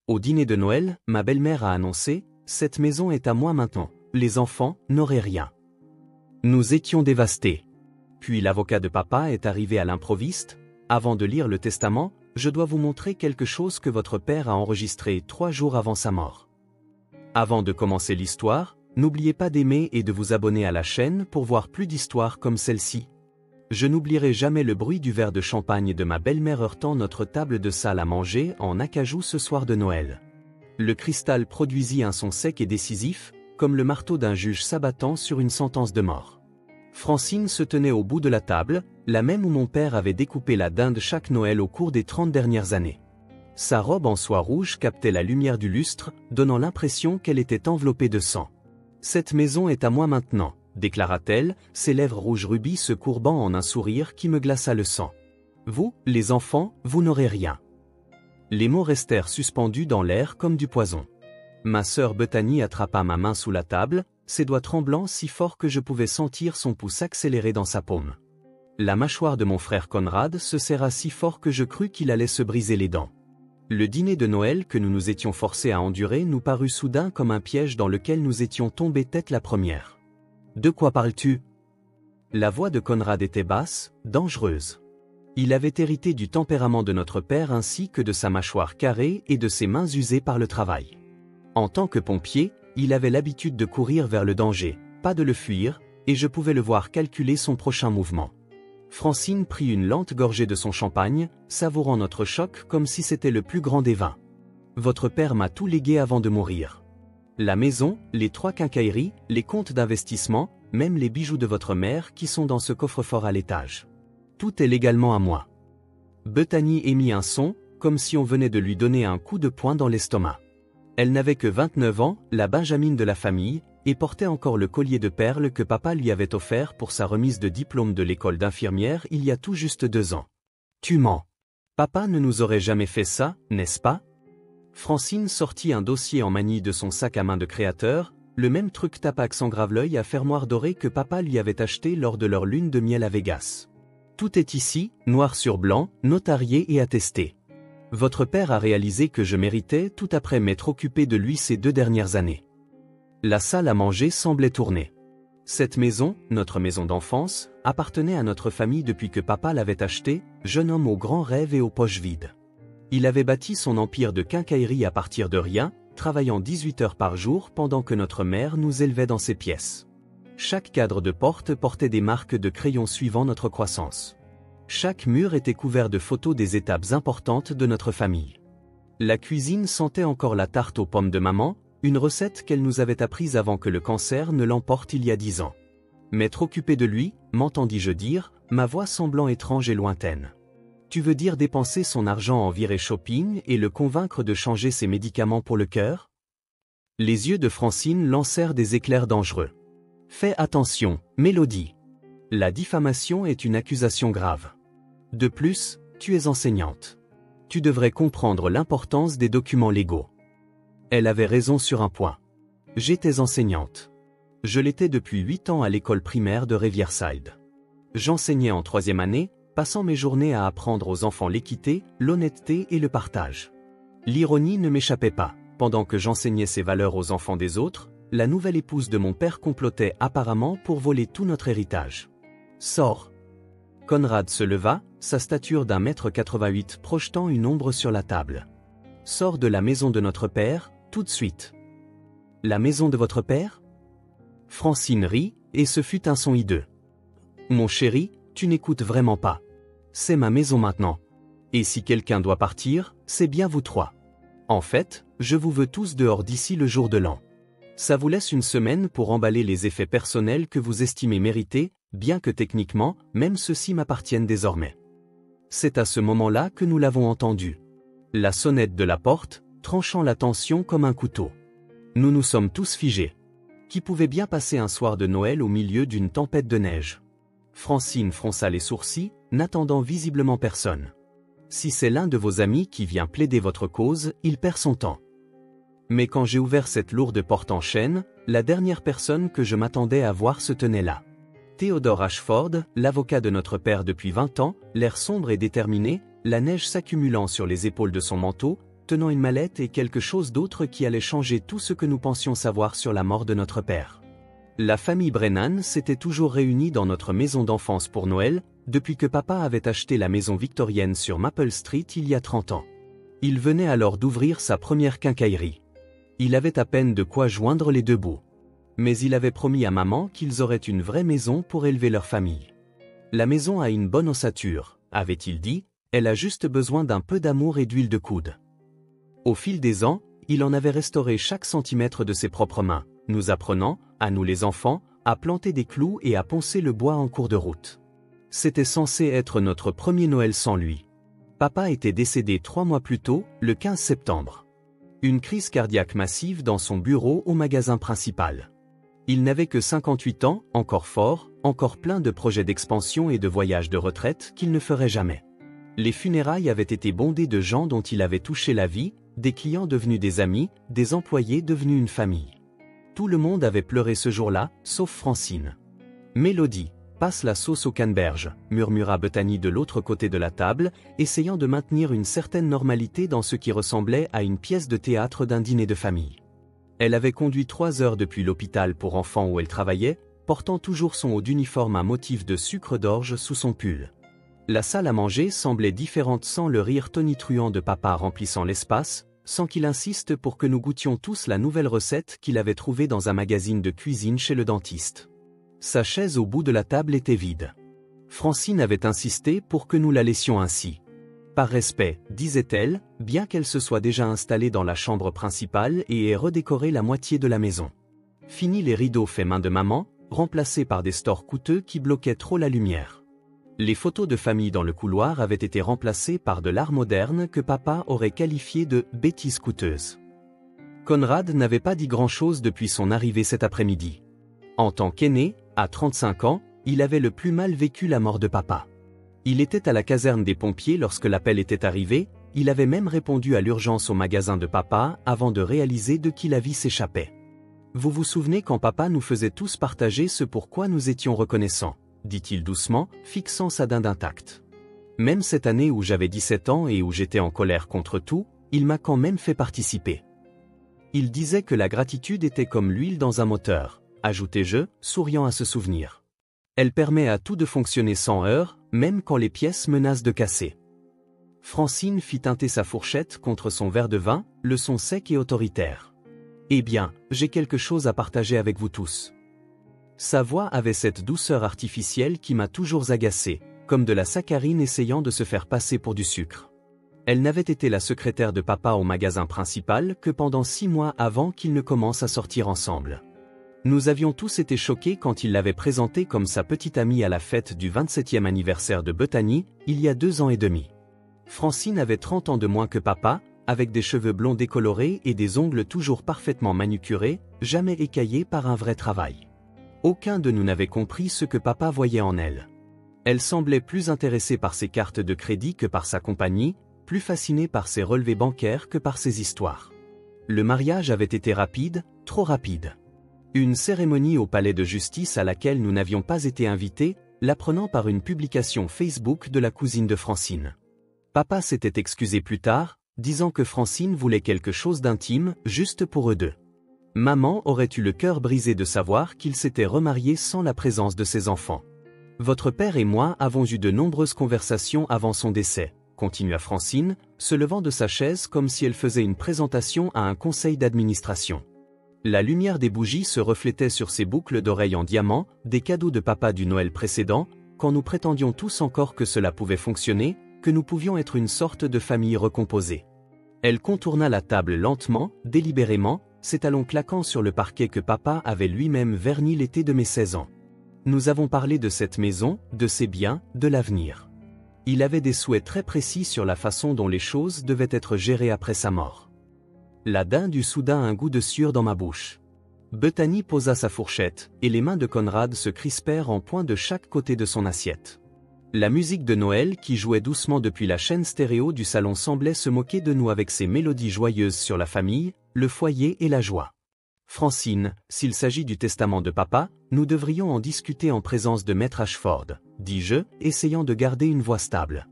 Au dîner de Noël, ma belle-mère a annoncé « Cette maison est à moi maintenant, les enfants n'auraient rien ». Nous étions dévastés. Puis l'avocat de papa est arrivé à l'improviste. Avant de lire le testament, je dois vous montrer quelque chose que votre père a enregistré 3 jours avant sa mort. Avant de commencer l'histoire, n'oubliez pas d'aimer et de vous abonner à la chaîne pour voir plus d'histoires comme celle-ci. Je n'oublierai jamais le bruit du verre de champagne de ma belle-mère heurtant notre table de salle à manger en acajou ce soir de Noël. Le cristal produisit un son sec et décisif, comme le marteau d'un juge s'abattant sur une sentence de mort. Francine se tenait au bout de la table, la même où mon père avait découpé la dinde chaque Noël au cours des 30 dernières années. Sa robe en soie rouge captait la lumière du lustre, donnant l'impression qu'elle était enveloppée de sang. « Cette maison est à moi maintenant », déclara-t-elle, ses lèvres rouges rubis se courbant en un sourire qui me glaça le sang. « Vous, les enfants, vous n'aurez rien. » Les mots restèrent suspendus dans l'air comme du poison. Ma sœur Bethany attrapa ma main sous la table, ses doigts tremblant si fort que je pouvais sentir son pouce accélérer dans sa paume. La mâchoire de mon frère Conrad se serra si fort que je crus qu'il allait se briser les dents. Le dîner de Noël que nous nous étions forcés à endurer nous parut soudain comme un piège dans lequel nous étions tombés tête la première. « De quoi parles-tu » La voix de Conrad était basse, dangereuse. Il avait hérité du tempérament de notre père ainsi que de sa mâchoire carrée et de ses mains usées par le travail. En tant que pompier, il avait l'habitude de courir vers le danger, pas de le fuir, et je pouvais le voir calculer son prochain mouvement. Francine prit une lente gorgée de son champagne, savourant notre choc comme si c'était le plus grand des vins. « Votre père m'a tout légué avant de mourir. La maison, les 3 quincailleries, les comptes d'investissement, même les bijoux de votre mère qui sont dans ce coffre-fort à l'étage. Tout est légalement à moi. » Bethany émit un son, comme si on venait de lui donner un coup de poing dans l'estomac. Elle n'avait que 29 ans, la benjamine de la famille, et portait encore le collier de perles que papa lui avait offert pour sa remise de diplôme de l'école d'infirmière il y a tout juste 2 ans. « Tu mens. Papa ne nous aurait jamais fait ça, n'est-ce pas ?» Francine sortit un dossier en manille de son sac à main de créateur, le même truc Tapax en grave-l'œil à fermoir doré que papa lui avait acheté lors de leur lune de miel à Vegas. « Tout est ici, noir sur blanc, notarié et attesté. Votre père a réalisé que je méritais tout après m'être occupé de lui ces 2 dernières années. » La salle à manger semblait tourner. Cette maison, notre maison d'enfance, appartenait à notre famille depuis que papa l'avait achetée, jeune homme aux grands rêves et aux poches vides. Il avait bâti son empire de quincaillerie à partir de rien, travaillant 18 heures par jour pendant que notre mère nous élevait dans ses pièces. Chaque cadre de porte portait des marques de crayons suivant notre croissance. Chaque mur était couvert de photos des étapes importantes de notre famille. La cuisine sentait encore la tarte aux pommes de maman, une recette qu'elle nous avait apprise avant que le cancer ne l'emporte il y a 10 ans. M'être occupé de lui, m'entendis-je dire, ma voix semblant étrange et lointaine. Tu veux dire dépenser son argent en virée shopping et le convaincre de changer ses médicaments pour le cœur? Les yeux de Francine lancèrent des éclairs dangereux. Fais attention, Mélodie. La diffamation est une accusation grave. De plus, tu es enseignante. Tu devrais comprendre l'importance des documents légaux. Elle avait raison sur un point. J'étais enseignante. Je l'étais depuis 8 ans à l'école primaire de Riverside. J'enseignais en 3e année, passant mes journées à apprendre aux enfants l'équité, l'honnêteté et le partage. L'ironie ne m'échappait pas. Pendant que j'enseignais ces valeurs aux enfants des autres, la nouvelle épouse de mon père complotait apparemment pour voler tout notre héritage. Sors. Conrad se leva, sa stature d'1,88 m projetant une ombre sur la table. Sors de la maison de notre père, tout de suite. La maison de votre père? Francine rit, et ce fut un son hideux. Mon chéri, tu n'écoutes vraiment pas. C'est ma maison maintenant. Et si quelqu'un doit partir, c'est bien vous 3. En fait, je vous veux tous dehors d'ici le jour de l'an. Ça vous laisse une semaine pour emballer les effets personnels que vous estimez mériter, bien que techniquement, même ceux-ci m'appartiennent désormais. C'est à ce moment-là que nous l'avons entendu. La sonnette de la porte, tranchant la tension comme un couteau. Nous nous sommes tous figés. Qui pouvait bien passer un soir de Noël au milieu d'une tempête de neige? Francine fronça les sourcils, n'attendant visiblement personne. Si c'est l'un de vos amis qui vient plaider votre cause, il perd son temps. Mais quand j'ai ouvert cette lourde porte en chêne, la dernière personne que je m'attendais à voir se tenait là. Theodore Ashford, l'avocat de notre père depuis 20 ans, l'air sombre et déterminé, la neige s'accumulant sur les épaules de son manteau, tenant une mallette et quelque chose d'autre qui allait changer tout ce que nous pensions savoir sur la mort de notre père. La famille Brennan s'était toujours réunie dans notre maison d'enfance pour Noël, depuis que papa avait acheté la maison victorienne sur Maple Street il y a 30 ans. Il venait alors d'ouvrir sa première quincaillerie. Il avait à peine de quoi joindre les deux bouts. Mais il avait promis à maman qu'ils auraient une vraie maison pour élever leur famille. La maison a une bonne ossature, avait-il dit, elle a juste besoin d'un peu d'amour et d'huile de coude. Au fil des ans, il en avait restauré chaque centimètre de ses propres mains, nous apprenant, à nous les enfants, à planter des clous et à poncer le bois en cours de route. C'était censé être notre premier Noël sans lui. Papa était décédé 3 mois plus tôt, le 15 septembre. Une crise cardiaque massive dans son bureau au magasin principal. Il n'avait que 58 ans, encore fort, encore plein de projets d'expansion et de voyages de retraite qu'il ne ferait jamais. Les funérailles avaient été bondées de gens dont il avait touché la vie, des clients devenus des amis, des employés devenus une famille. Tout le monde avait pleuré ce jour-là, sauf Francine. Mélodie, passe la sauce au canneberge, murmura Bethany de l'autre côté de la table, essayant de maintenir une certaine normalité dans ce qui ressemblait à une pièce de théâtre d'un dîner de famille. Elle avait conduit 3 heures depuis l'hôpital pour enfants où elle travaillait, portant toujours son haut d'uniforme à motif de sucre d'orge sous son pull. La salle à manger semblait différente sans le rire tonitruant de papa remplissant l'espace, sans qu'il insiste pour que nous goûtions tous la nouvelle recette qu'il avait trouvée dans un magazine de cuisine chez le dentiste. Sa chaise au bout de la table était vide. Francine avait insisté pour que nous la laissions ainsi. Par respect, disait-elle, bien qu'elle se soit déjà installée dans la chambre principale et ait redécoré la moitié de la maison. Fini les rideaux faits main de maman, remplacés par des stores coûteux qui bloquaient trop la lumière. Les photos de famille dans le couloir avaient été remplacées par de l'art moderne que papa aurait qualifié de « bêtises coûteuses ». Conrad n'avait pas dit grand-chose depuis son arrivée cet après-midi. En tant qu'aîné, à 35 ans, il avait le plus mal vécu la mort de papa. Il était à la caserne des pompiers lorsque l'appel était arrivé, il avait même répondu à l'urgence au magasin de papa avant de réaliser de qui la vie s'échappait. Vous vous souvenez quand papa nous faisait tous partager ce pourquoi nous étions reconnaissants, dit-il doucement, fixant sa dinde intacte. Même cette année où j'avais 17 ans et où j'étais en colère contre tout, il m'a quand même fait participer. Il disait que la gratitude était comme l'huile dans un moteur, ajoutai-je, souriant à ce souvenir. Elle permet à tout de fonctionner sans heurts, même quand les pièces menacent de casser. Francine fit teinter sa fourchette contre son verre de vin, le son sec et autoritaire. Eh bien, j'ai quelque chose à partager avec vous tous. Sa voix avait cette douceur artificielle qui m'a toujours agacé, comme de la saccharine essayant de se faire passer pour du sucre. Elle n'avait été la secrétaire de papa au magasin principal que pendant 6 mois avant qu'ils ne commencent à sortir ensemble. Nous avions tous été choqués quand il l'avait présentée comme sa petite amie à la fête du 27e anniversaire de Bethany, il y a 2 ans et demi. Francine avait 30 ans de moins que papa, avec des cheveux blonds décolorés et des ongles toujours parfaitement manucurés, jamais écaillés par un vrai travail. Aucun de nous n'avait compris ce que papa voyait en elle. Elle semblait plus intéressée par ses cartes de crédit que par sa compagnie, plus fascinée par ses relevés bancaires que par ses histoires. Le mariage avait été rapide, trop rapide. Une cérémonie au palais de justice à laquelle nous n'avions pas été invités, l'apprenant par une publication Facebook de la cousine de Francine. Papa s'était excusé plus tard, disant que Francine voulait quelque chose d'intime, juste pour eux deux. Maman aurait eu le cœur brisé de savoir qu'il s'était remarié sans la présence de ses enfants. Votre père et moi avons eu de nombreuses conversations avant son décès, continua Francine, se levant de sa chaise comme si elle faisait une présentation à un conseil d'administration. La lumière des bougies se reflétait sur ses boucles d'oreilles en diamant, des cadeaux de papa du Noël précédent, quand nous prétendions tous encore que cela pouvait fonctionner, que nous pouvions être une sorte de famille recomposée. Elle contourna la table lentement, délibérément, ses talons claquant sur le parquet que papa avait lui-même verni l'été de mes 16 ans. Nous avons parlé de cette maison, de ses biens, de l'avenir. Il avait des souhaits très précis sur la façon dont les choses devaient être gérées après sa mort. La dinde eut soudain un goût de sueur dans ma bouche. Bethany posa sa fourchette, et les mains de Conrad se crispèrent en point de chaque côté de son assiette. La musique de Noël qui jouait doucement depuis la chaîne stéréo du salon semblait se moquer de nous avec ses mélodies joyeuses sur la famille, le foyer et la joie. Francine, s'il s'agit du testament de papa, nous devrions en discuter en présence de Maître Ashford, dis-je, essayant de garder une voix stable.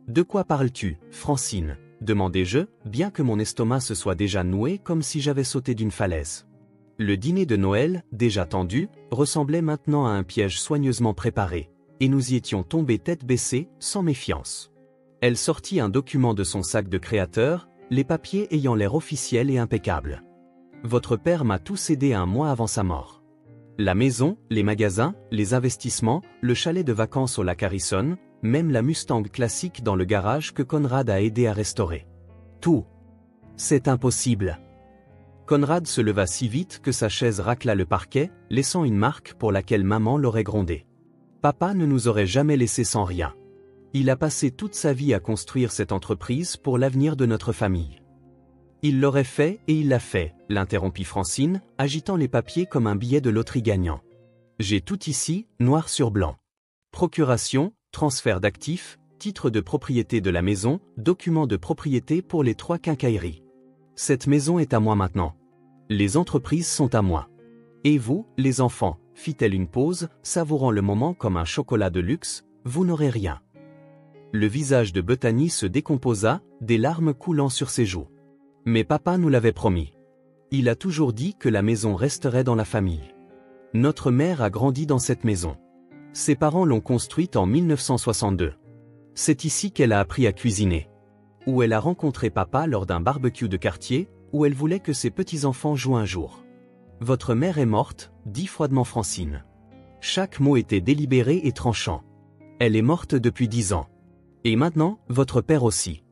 De quoi parles-tu, Francine ? demandai-je, bien que mon estomac se soit déjà noué comme si j'avais sauté d'une falaise. Le dîner de Noël, déjà tendu, ressemblait maintenant à un piège soigneusement préparé, et nous y étions tombés tête baissée, sans méfiance. Elle sortit un document de son sac de créateur, les papiers ayant l'air officiels et impeccables. Votre père m'a tout cédé 1 mois avant sa mort. La maison, les magasins, les investissements, le chalet de vacances au lac Harrison, même la Mustang classique dans le garage que Conrad a aidé à restaurer. Tout. C'est impossible. Conrad se leva si vite que sa chaise racla le parquet, laissant une marque pour laquelle maman l'aurait grondé. Papa ne nous aurait jamais laissés sans rien. Il a passé toute sa vie à construire cette entreprise pour l'avenir de notre famille. Il l'aurait fait et il l'a fait, l'interrompit Francine, agitant les papiers comme un billet de loterie gagnant. J'ai tout ici, noir sur blanc. Procuration, transfert d'actifs, titre de propriété de la maison, document de propriété pour les 3 quincailleries. Cette maison est à moi maintenant. Les entreprises sont à moi. Et vous, les enfants, fit-elle une pause, savourant le moment comme un chocolat de luxe, vous n'aurez rien. Le visage de Bethany se décomposa, des larmes coulant sur ses joues. Mais papa nous l'avait promis. Il a toujours dit que la maison resterait dans la famille. Notre mère a grandi dans cette maison. Ses parents l'ont construite en 1962. C'est ici qu'elle a appris à cuisiner. Où elle a rencontré papa lors d'un barbecue de quartier, où elle voulait que ses petits-enfants jouent un jour. Votre mère est morte, dit froidement Francine. Chaque mot était délibéré et tranchant. Elle est morte depuis 10 ans. Et maintenant, votre père aussi.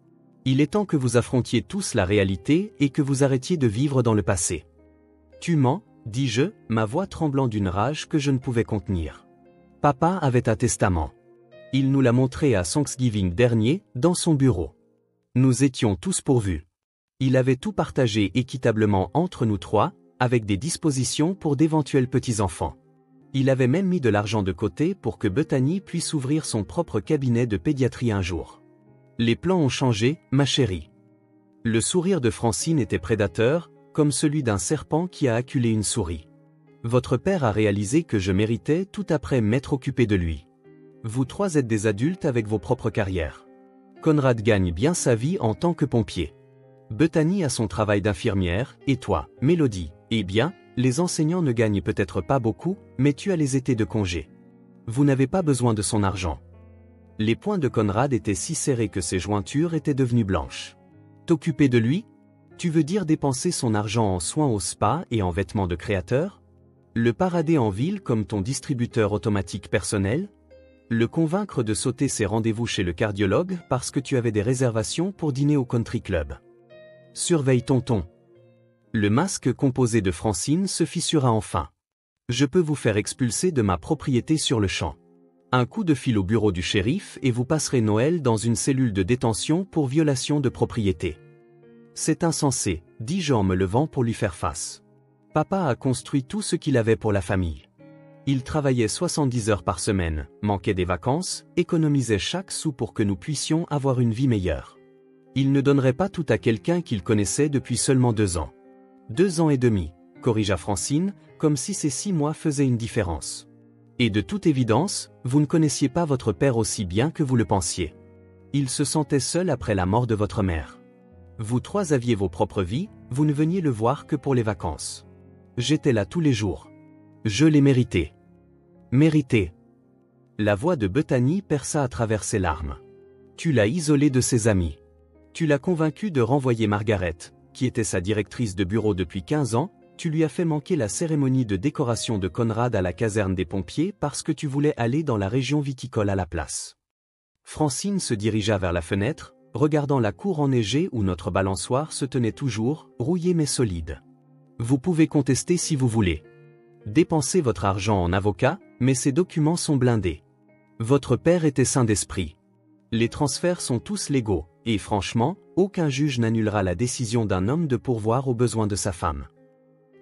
Il est temps que vous affrontiez tous la réalité et que vous arrêtiez de vivre dans le passé. Tu mens, dis-je, ma voix tremblant d'une rage que je ne pouvais contenir. Papa avait un testament. Il nous l'a montré à Thanksgiving dernier, dans son bureau. Nous étions tous pourvus. Il avait tout partagé équitablement entre nous 3, avec des dispositions pour d'éventuels petits-enfants. Il avait même mis de l'argent de côté pour que Bethany puisse ouvrir son propre cabinet de pédiatrie un jour. Les plans ont changé, ma chérie. Le sourire de Francine était prédateur, comme celui d'un serpent qui a acculé une souris. Votre père a réalisé que je méritais tout après m'être occupé de lui. Vous 3 êtes des adultes avec vos propres carrières. Conrad gagne bien sa vie en tant que pompier. Bethany a son travail d'infirmière, et toi, Mélodie, eh bien, les enseignants ne gagnent peut-être pas beaucoup, mais tu as les étés de congé. Vous n'avez pas besoin de son argent. Les poings de Conrad étaient si serrés que ses jointures étaient devenues blanches. T'occuper de lui? Tu veux dire dépenser son argent en soins au spa et en vêtements de créateur? Le parader en ville comme ton distributeur automatique personnel? Le convaincre de sauter ses rendez-vous chez le cardiologue parce que tu avais des réservations pour dîner au country club? Surveille ton ton. Le masque composé de Francine se fissura enfin. Je peux vous faire expulser de ma propriété sur le champ. Un coup de fil au bureau du shérif et vous passerez Noël dans une cellule de détention pour violation de propriété. C'est insensé, dis-je en me levant pour lui faire face. Papa a construit tout ce qu'il avait pour la famille. Il travaillait 70 heures par semaine, manquait des vacances, économisait chaque sou pour que nous puissions avoir une vie meilleure. Il ne donnerait pas tout à quelqu'un qu'il connaissait depuis seulement 2 ans. 2 ans et demi, corrigea Francine, comme si ces 6 mois faisaient une différence. Et de toute évidence, vous ne connaissiez pas votre père aussi bien que vous le pensiez. Il se sentait seul après la mort de votre mère. Vous 3 aviez vos propres vies, vous ne veniez le voir que pour les vacances. J'étais là tous les jours. Je l'ai mérité. Mérité. La voix de Bethany perça à travers ses larmes. Tu l'as isolé de ses amis. Tu l'as convaincu de renvoyer Margaret, qui était sa directrice de bureau depuis 15 ans, tu lui as fait manquer la cérémonie de décoration de Conrad à la caserne des pompiers parce que tu voulais aller dans la région viticole à la place. Francine se dirigea vers la fenêtre, regardant la cour enneigée où notre balançoire se tenait toujours, rouillée mais solide. Vous pouvez contester si vous voulez. Dépensez votre argent en avocat, mais ces documents sont blindés. Votre père était sain d'esprit. Les transferts sont tous légaux, et franchement, aucun juge n'annulera la décision d'un homme de pourvoir aux besoins de sa femme.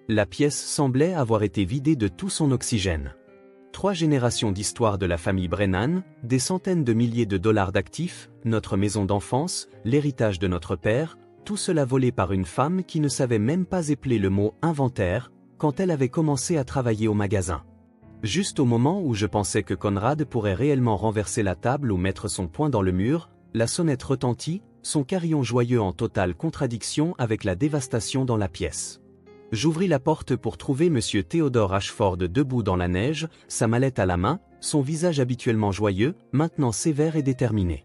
La pièce semblait avoir été vidée de tout son oxygène. 3 générations d'histoire de la famille Brennan, des centaines de milliers de dollars d'actifs, notre maison d'enfance, l'héritage de notre père, tout cela volé par une femme qui ne savait même pas épeler le mot « inventaire » quand elle avait commencé à travailler au magasin. Juste au moment où je pensais que Conrad pourrait réellement renverser la table ou mettre son poing dans le mur, la sonnette retentit, son carillon joyeux en totale contradiction avec la dévastation dans la pièce. J'ouvris la porte pour trouver Monsieur Theodore Ashford debout dans la neige, sa mallette à la main, son visage habituellement joyeux, maintenant sévère et déterminé.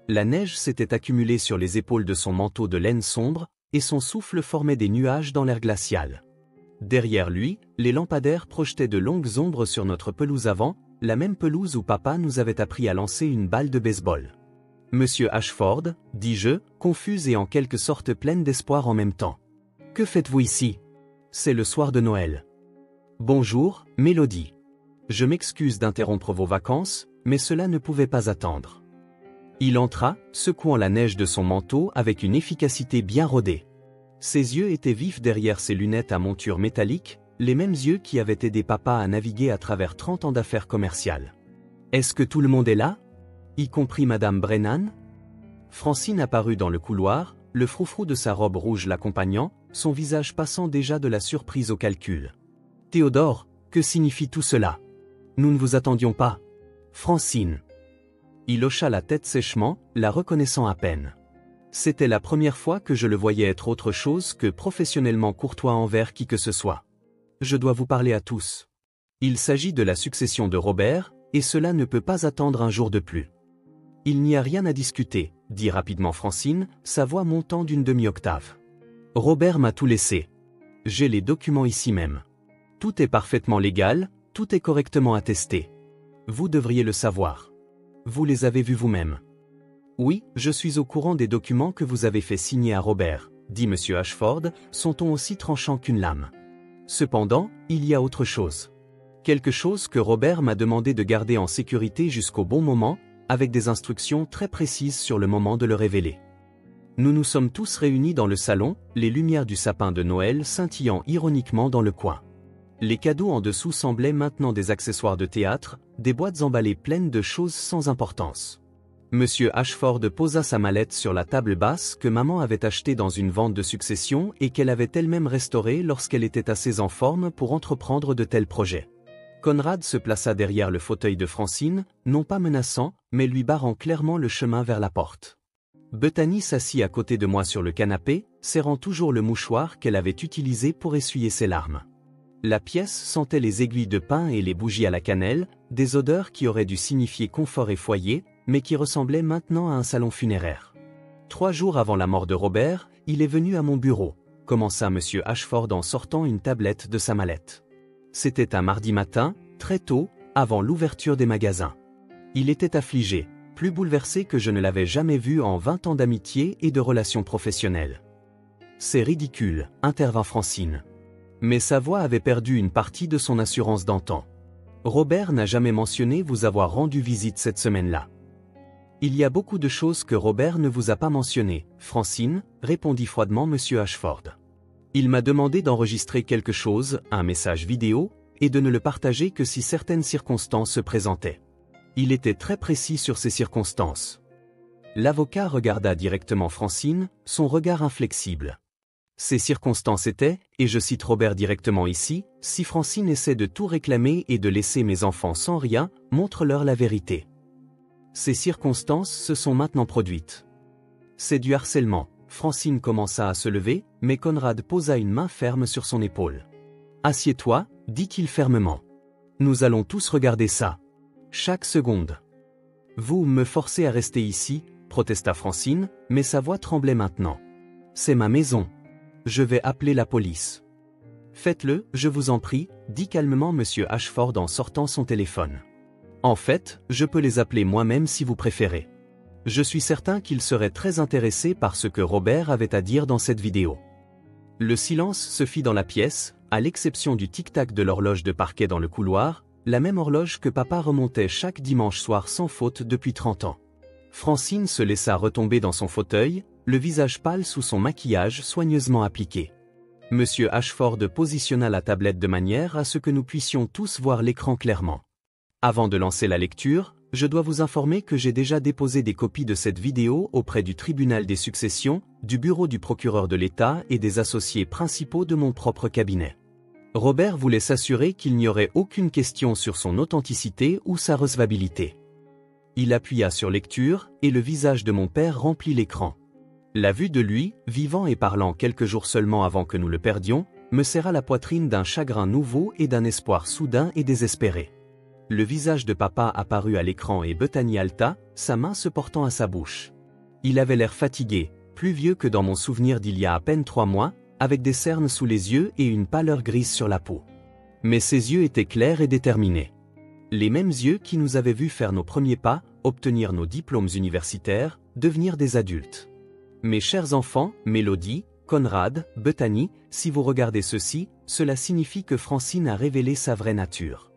La neige s'était accumulée sur les épaules de son manteau de laine sombre, et son souffle formait des nuages dans l'air glacial. Derrière lui, les lampadaires projetaient de longues ombres sur notre pelouse avant, la même pelouse où papa nous avait appris à lancer une balle de baseball. Monsieur Ashford, dis-je, confuse et en quelque sorte pleine d'espoir en même temps. Que faites-vous ici? C'est le soir de Noël. Bonjour, Mélodie. Je m'excuse d'interrompre vos vacances, mais cela ne pouvait pas attendre. Il entra, secouant la neige de son manteau avec une efficacité bien rodée. Ses yeux étaient vifs derrière ses lunettes à monture métallique, les mêmes yeux qui avaient aidé papa à naviguer à travers 30 ans d'affaires commerciales. Est-ce que tout le monde est là? Y compris Madame Brennan? Francine apparut dans le couloir, le froufrou de sa robe rouge l'accompagnant, son visage passant déjà de la surprise au calcul. Théodore, que signifie tout cela? Nous ne vous attendions pas. Francine. Il hocha la tête sèchement, la reconnaissant à peine. C'était la première fois que je le voyais être autre chose que professionnellement courtois envers qui que ce soit. Je dois vous parler à tous. Il s'agit de la succession de Robert, et cela ne peut pas attendre un jour de plus. Il n'y a rien à discuter, dit rapidement Francine, sa voix montant d'une demi-octave. Robert m'a tout laissé. J'ai les documents ici même. Tout est parfaitement légal, tout est correctement attesté. Vous devriez le savoir. Vous les avez vus vous-même. Oui, je suis au courant des documents que vous avez fait signer à Robert, dit M. Ashford, son ton aussi tranchant qu'une lame. Cependant, il y a autre chose. Quelque chose que Robert m'a demandé de garder en sécurité jusqu'au bon moment, avec des instructions très précises sur le moment de le révéler. Nous nous sommes tous réunis dans le salon, les lumières du sapin de Noël scintillant ironiquement dans le coin. Les cadeaux en dessous semblaient maintenant des accessoires de théâtre, des boîtes emballées pleines de choses sans importance. Monsieur Ashford posa sa mallette sur la table basse que maman avait achetée dans une vente de succession et qu'elle avait elle-même restaurée lorsqu'elle était assez en forme pour entreprendre de tels projets. Conrad se plaça derrière le fauteuil de Francine, non pas menaçant, mais lui barrant clairement le chemin vers la porte. Bethany s'assit à côté de moi sur le canapé, serrant toujours le mouchoir qu'elle avait utilisé pour essuyer ses larmes. La pièce sentait les aiguilles de pin et les bougies à la cannelle, des odeurs qui auraient dû signifier confort et foyer, mais qui ressemblaient maintenant à un salon funéraire. 3 jours avant la mort de Robert, il est venu à mon bureau, commença M. Ashford en sortant une tablette de sa mallette. C'était un mardi matin, très tôt, avant l'ouverture des magasins. Il était affligé, plus bouleversé que je ne l'avais jamais vu en 20 ans d'amitié et de relations professionnelles. C'est ridicule, intervint Francine. Mais sa voix avait perdu une partie de son assurance d'antan. Robert n'a jamais mentionné vous avoir rendu visite cette semaine-là. Il y a beaucoup de choses que Robert ne vous a pas mentionnées, Francine, répondit froidement M. Ashford. Il m'a demandé d'enregistrer quelque chose, un message vidéo, et de ne le partager que si certaines circonstances se présentaient. Il était très précis sur ces circonstances. L'avocat regarda directement Francine, son regard inflexible. Ces circonstances étaient, et je cite Robert directement ici, si Francine essaie de tout réclamer et de laisser mes enfants sans rien, montre-leur la vérité. Ces circonstances se sont maintenant produites. C'est du harcèlement. Francine commença à se lever, mais Conrad posa une main ferme sur son épaule. Assieds-toi, dit-il fermement. Nous allons tous regarder ça. Chaque seconde. Vous me forcez à rester ici, protesta Francine, mais sa voix tremblait maintenant. C'est ma maison. Je vais appeler la police. Faites-le, je vous en prie, dit calmement M. Ashford en sortant son téléphone. En fait, je peux les appeler moi-même si vous préférez. Je suis certain qu'ils seraient très intéressés par ce que Robert avait à dire dans cette vidéo. Le silence se fit dans la pièce, à l'exception du tic-tac de l'horloge de parquet dans le couloir, la même horloge que papa remontait chaque dimanche soir sans faute depuis 30 ans. Francine se laissa retomber dans son fauteuil, le visage pâle sous son maquillage soigneusement appliqué. Monsieur Ashford positionna la tablette de manière à ce que nous puissions tous voir l'écran clairement. Avant de lancer la lecture, je dois vous informer que j'ai déjà déposé des copies de cette vidéo auprès du tribunal des successions, du bureau du procureur de l'État et des associés principaux de mon propre cabinet. Robert voulait s'assurer qu'il n'y aurait aucune question sur son authenticité ou sa recevabilité. Il appuya sur lecture, et le visage de mon père remplit l'écran. La vue de lui, vivant et parlant quelques jours seulement avant que nous le perdions, me serra la poitrine d'un chagrin nouveau et d'un espoir soudain et désespéré. Le visage de papa apparut à l'écran et Bethany halta, sa main se portant à sa bouche. Il avait l'air fatigué, plus vieux que dans mon souvenir d'il y a à peine 3 mois, avec des cernes sous les yeux et une pâleur grise sur la peau. Mais ses yeux étaient clairs et déterminés. Les mêmes yeux qui nous avaient vus faire nos premiers pas, obtenir nos diplômes universitaires, devenir des adultes. Mes chers enfants, Mélodie, Conrad, Bethany, si vous regardez ceci, cela signifie que Francine a révélé sa vraie nature.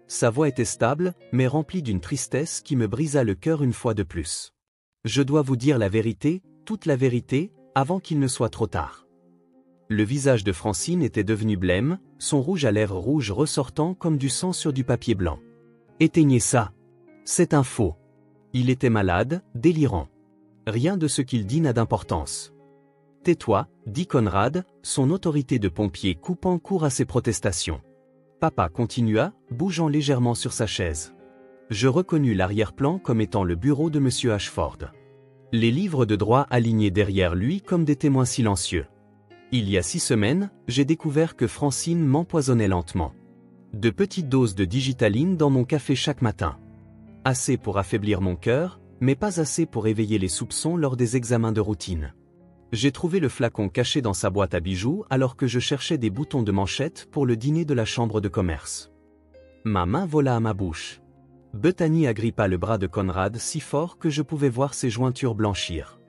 Sa voix était stable, mais remplie d'une tristesse qui me brisa le cœur une fois de plus. Je dois vous dire la vérité, toute la vérité, avant qu'il ne soit trop tard. Le visage de Francine était devenu blême, son rouge à lèvres rouges ressortant comme du sang sur du papier blanc. Éteignez ça. C'est un faux. Il était malade, délirant. Rien de ce qu'il dit n'a d'importance. Tais-toi, dit Conrad, son autorité de pompier coupant court à ses protestations. Papa continua, bougeant légèrement sur sa chaise. Je reconnus l'arrière-plan comme étant le bureau de M. Ashford. Les livres de droit alignés derrière lui comme des témoins silencieux. Il y a 6 semaines, j'ai découvert que Francine m'empoisonnait lentement. De petites doses de digitaline dans mon café chaque matin. Assez pour affaiblir mon cœur, mais pas assez pour éveiller les soupçons lors des examens de routine. J'ai trouvé le flacon caché dans sa boîte à bijoux alors que je cherchais des boutons de manchette pour le dîner de la chambre de commerce. Ma main vola à ma bouche. Bethany agrippa le bras de Conrad si fort que je pouvais voir ses jointures blanchir.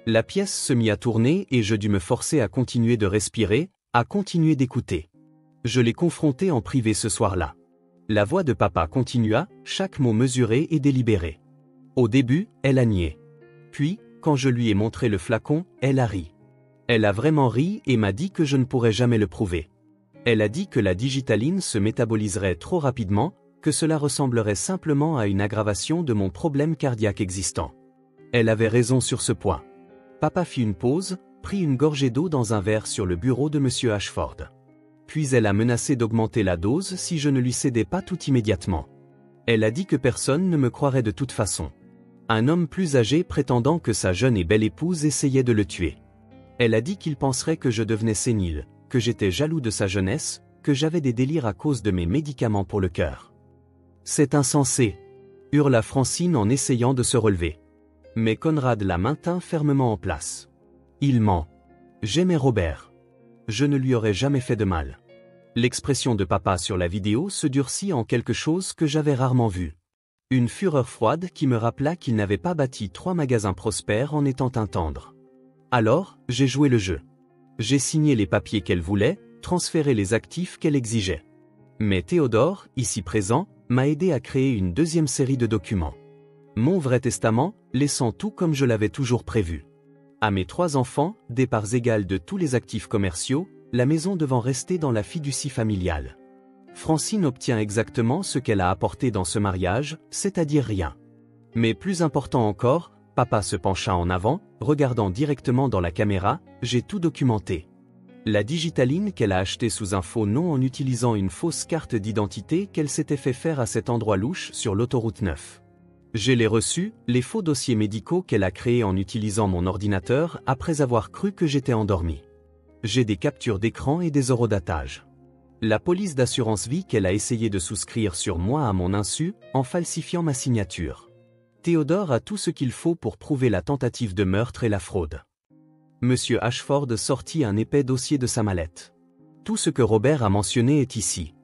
La pièce se mit à tourner et je dus me forcer à continuer de respirer, à continuer d'écouter. Je l'ai confronté en privé ce soir-là. La voix de papa continua, chaque mot mesuré et délibéré. Au début, elle a nié. Puis, quand je lui ai montré le flacon, elle a ri. Elle a vraiment ri et m'a dit que je ne pourrais jamais le prouver. Elle a dit que la digitaline se métaboliserait trop rapidement, que cela ressemblerait simplement à une aggravation de mon problème cardiaque existant. Elle avait raison sur ce point. Papa fit une pause, prit une gorgée d'eau dans un verre sur le bureau de M. Ashford. Puis elle a menacé d'augmenter la dose si je ne lui cédais pas tout immédiatement. Elle a dit que personne ne me croirait de toute façon. Un homme plus âgé prétendant que sa jeune et belle épouse essayait de le tuer. Elle a dit qu'il penserait que je devenais sénile, que j'étais jaloux de sa jeunesse, que j'avais des délires à cause de mes médicaments pour le cœur. C'est insensé, hurla Francine en essayant de se relever. Mais Conrad la maintint fermement en place. Il ment. J'aimais Robert. Je ne lui aurais jamais fait de mal. L'expression de papa sur la vidéo se durcit en quelque chose que j'avais rarement vu. Une fureur froide qui me rappela qu'il n'avait pas bâti 3 magasins prospères en étant un tendre. Alors, j'ai joué le jeu. J'ai signé les papiers qu'elle voulait, transféré les actifs qu'elle exigeait. Mais Théodore, ici présent, m'a aidé à créer une deuxième série de documents. Mon vrai testament, laissant tout comme je l'avais toujours prévu. À mes 3 enfants, des parts égales de tous les actifs commerciaux, la maison devant rester dans la fiducie familiale. Francine obtient exactement ce qu'elle a apporté dans ce mariage, c'est-à-dire rien. Mais plus important encore, papa se pencha en avant, regardant directement dans la caméra, j'ai tout documenté. La digitaline qu'elle a achetée sous un faux nom en utilisant une fausse carte d'identité qu'elle s'était fait faire à cet endroit louche sur l'autoroute 9. J'ai les reçus, les faux dossiers médicaux qu'elle a créés en utilisant mon ordinateur après avoir cru que j'étais endormi. J'ai des captures d'écran et des eurodatages. La police d'assurance vie qu'elle a essayé de souscrire sur moi à mon insu, en falsifiant ma signature. Théodore a tout ce qu'il faut pour prouver la tentative de meurtre et la fraude. Monsieur Ashford sortit un épais dossier de sa mallette. Tout ce que Robert a mentionné est ici.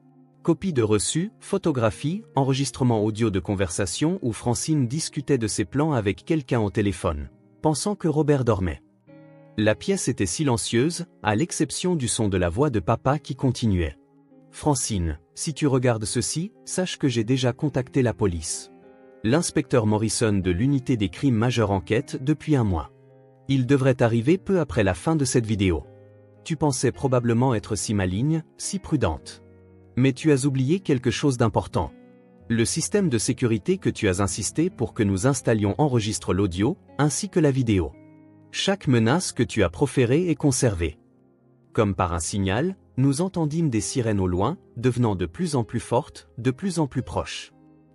Copie de reçu, photographie, enregistrement audio de conversation où Francine discutait de ses plans avec quelqu'un au téléphone, pensant que Robert dormait. La pièce était silencieuse, à l'exception du son de la voix de papa qui continuait. Francine, si tu regardes ceci, sache que j'ai déjà contacté la police. L'inspecteur Morrison de l'unité des crimes majeurs enquête depuis 1 mois. Il devrait arriver peu après la fin de cette vidéo. Tu pensais probablement être si maligne, si prudente. Mais tu as oublié quelque chose d'important. Le système de sécurité que tu as insisté pour que nous installions enregistre l'audio, ainsi que la vidéo. Chaque menace que tu as proférée est conservée. Comme par un signal, nous entendîmes des sirènes au loin, devenant de plus en plus fortes, de plus en plus proches.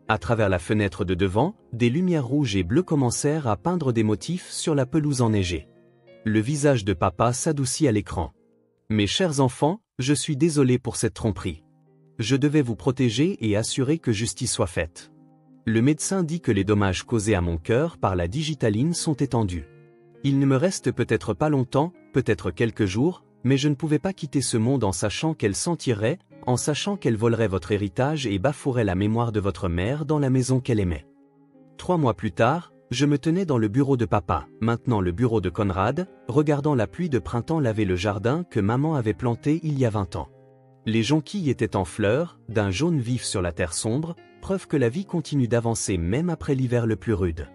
À travers la fenêtre de devant, des lumières rouges et bleues commencèrent à peindre des motifs sur la pelouse enneigée. Le visage de papa s'adoucit à l'écran. Mes chers enfants, je suis désolé pour cette tromperie. Je devais vous protéger et assurer que justice soit faite. Le médecin dit que les dommages causés à mon cœur par la digitaline sont étendus. Il ne me reste peut-être pas longtemps, peut-être quelques jours, mais je ne pouvais pas quitter ce monde en sachant qu'elle s'en tirerait, en sachant qu'elle volerait votre héritage et bafouerait la mémoire de votre mère dans la maison qu'elle aimait. 3 mois plus tard, je me tenais dans le bureau de papa, maintenant le bureau de Conrad, regardant la pluie de printemps laver le jardin que maman avait planté il y a 20 ans. Les jonquilles étaient en fleurs, d'un jaune vif sur la terre sombre, preuve que la vie continue d'avancer même après l'hiver le plus rude.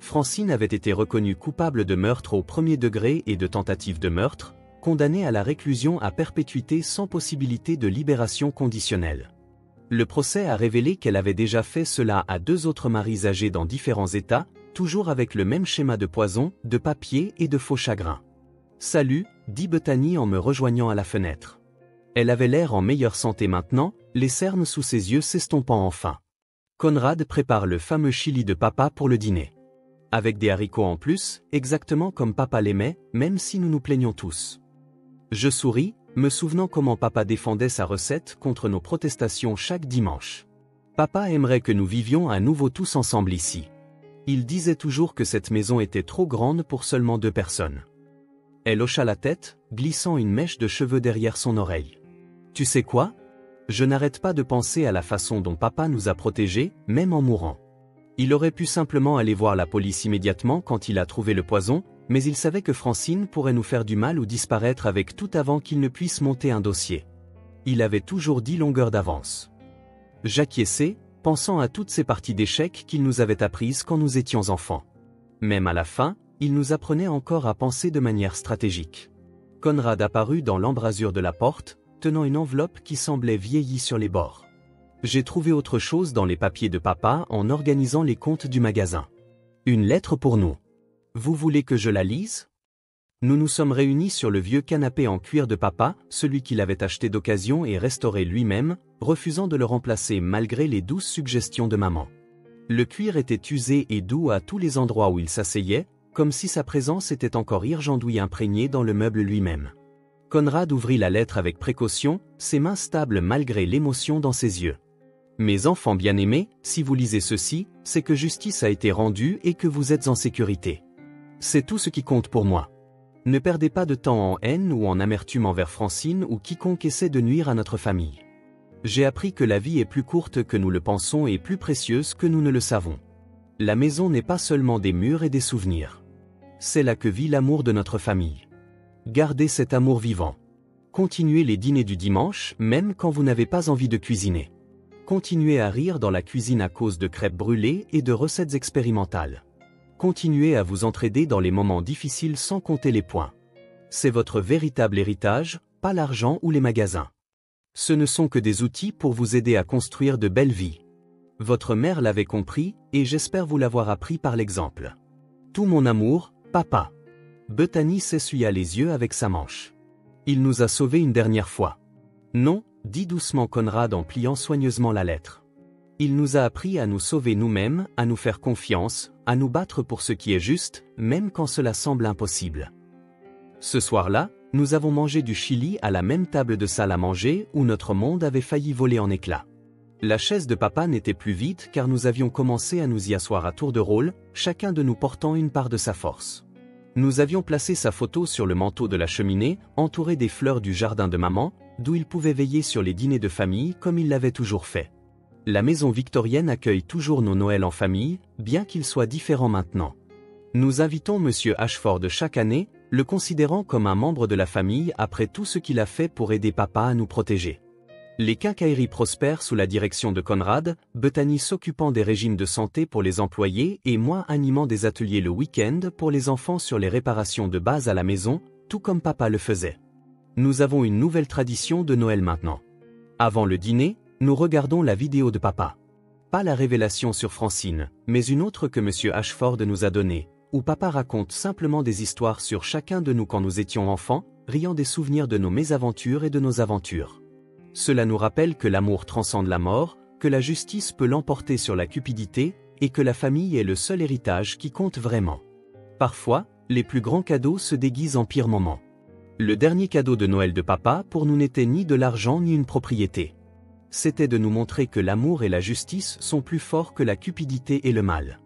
Francine avait été reconnue coupable de meurtre au premier degré et de tentative de meurtre, condamnée à la réclusion à perpétuité sans possibilité de libération conditionnelle. Le procès a révélé qu'elle avait déjà fait cela à 2 autres maris âgés dans différents états, toujours avec le même schéma de poison, de papier et de faux chagrin. « Salut », dit Bethany en me rejoignant à la fenêtre. Elle avait l'air en meilleure santé maintenant, les cernes sous ses yeux s'estompant enfin. Conrad prépare le fameux chili de papa pour le dîner. Avec des haricots en plus, exactement comme papa l'aimait, même si nous nous plaignons tous. Je souris, me souvenant comment papa défendait sa recette contre nos protestations chaque dimanche. Papa aimerait que nous vivions à nouveau tous ensemble ici. Il disait toujours que cette maison était trop grande pour seulement 2 personnes. Elle hocha la tête, glissant une mèche de cheveux derrière son oreille. Tu sais quoi ? Je n'arrête pas de penser à la façon dont papa nous a protégés, même en mourant. Il aurait pu simplement aller voir la police immédiatement quand il a trouvé le poison, mais il savait que Francine pourrait nous faire du mal ou disparaître avec tout avant qu'il ne puisse monter un dossier. Il avait toujours 10 longueurs d'avance. J'acquiesçais, pensant à toutes ces parties d'échecs qu'il nous avait apprises quand nous étions enfants. Même à la fin, il nous apprenait encore à penser de manière stratégique. Conrad apparut dans l'embrasure de la porte, tenant une enveloppe qui semblait vieillie sur les bords. J'ai trouvé autre chose dans les papiers de papa en organisant les comptes du magasin. Une lettre pour nous. Vous voulez que je la lise ? Nous nous sommes réunis sur le vieux canapé en cuir de papa, celui qu'il avait acheté d'occasion et restauré lui-même, refusant de le remplacer malgré les douces suggestions de maman. Le cuir était usé et doux à tous les endroits où il s'asseyait, comme si sa présence était encore irgendouille imprégnée dans le meuble lui-même. Conrad ouvrit la lettre avec précaution, ses mains stables malgré l'émotion dans ses yeux. Mes enfants bien-aimés, si vous lisez ceci, c'est que justice a été rendue et que vous êtes en sécurité. C'est tout ce qui compte pour moi. Ne perdez pas de temps en haine ou en amertume envers Francine ou quiconque essaie de nuire à notre famille. J'ai appris que la vie est plus courte que nous le pensons et plus précieuse que nous ne le savons. La maison n'est pas seulement des murs et des souvenirs. C'est là que vit l'amour de notre famille. Gardez cet amour vivant. Continuez les dîners du dimanche, même quand vous n'avez pas envie de cuisiner. Continuez à rire dans la cuisine à cause de crêpes brûlées et de recettes expérimentales. Continuez à vous entraider dans les moments difficiles sans compter les points. C'est votre véritable héritage, pas l'argent ou les magasins. Ce ne sont que des outils pour vous aider à construire de belles vies. Votre mère l'avait compris, et j'espère vous l'avoir appris par l'exemple. Tout mon amour, papa. Bethany s'essuya les yeux avec sa manche. Il nous a sauvés une dernière fois. Non, dit doucement Conrad en pliant soigneusement la lettre. Il nous a appris à nous sauver nous-mêmes, à nous faire confiance, à nous battre pour ce qui est juste, même quand cela semble impossible. Ce soir-là, nous avons mangé du chili à la même table de salle à manger où notre monde avait failli voler en éclats. La chaise de papa n'était plus vide car nous avions commencé à nous y asseoir à tour de rôle, chacun de nous portant une part de sa force. Nous avions placé sa photo sur le manteau de la cheminée, entouré des fleurs du jardin de maman, d'où il pouvait veiller sur les dîners de famille comme il l'avait toujours fait. La maison victorienne accueille toujours nos Noëls en famille, bien qu'ils soient différents maintenant. Nous invitons Monsieur Ashford chaque année, le considérant comme un membre de la famille après tout ce qu'il a fait pour aider papa à nous protéger. Les quincailleries prospèrent sous la direction de Conrad, Bethany s'occupant des régimes de santé pour les employés et moi animant des ateliers le week-end pour les enfants sur les réparations de base à la maison, tout comme papa le faisait. Nous avons une nouvelle tradition de Noël maintenant. Avant le dîner, nous regardons la vidéo de papa. Pas la révélation sur Francine, mais une autre que Monsieur Ashford nous a donnée, où papa raconte simplement des histoires sur chacun de nous quand nous étions enfants, riant des souvenirs de nos mésaventures et de nos aventures. Cela nous rappelle que l'amour transcende la mort, que la justice peut l'emporter sur la cupidité, et que la famille est le seul héritage qui compte vraiment. Parfois, Les plus grands cadeaux se déguisent en pires moments. Le dernier cadeau de Noël de papa pour nous n'était ni de l'argent ni une propriété. C'était de nous montrer que l'amour et la justice sont plus forts que la cupidité et le mal.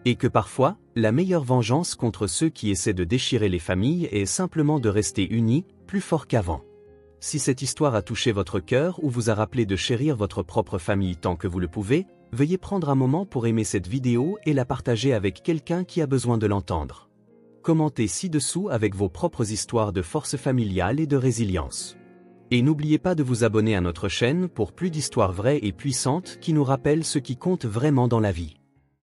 Et que parfois, la meilleure vengeance contre ceux qui essaient de déchirer les familles est simplement de rester unis, plus forts qu'avant. Si cette histoire a touché votre cœur ou vous a rappelé de chérir votre propre famille tant que vous le pouvez, veuillez prendre un moment pour aimer cette vidéo et la partager avec quelqu'un qui a besoin de l'entendre. Commentez ci-dessous avec vos propres histoires de force familiale et de résilience. Et n'oubliez pas de vous abonner à notre chaîne pour plus d'histoires vraies et puissantes qui nous rappellent ce qui compte vraiment dans la vie.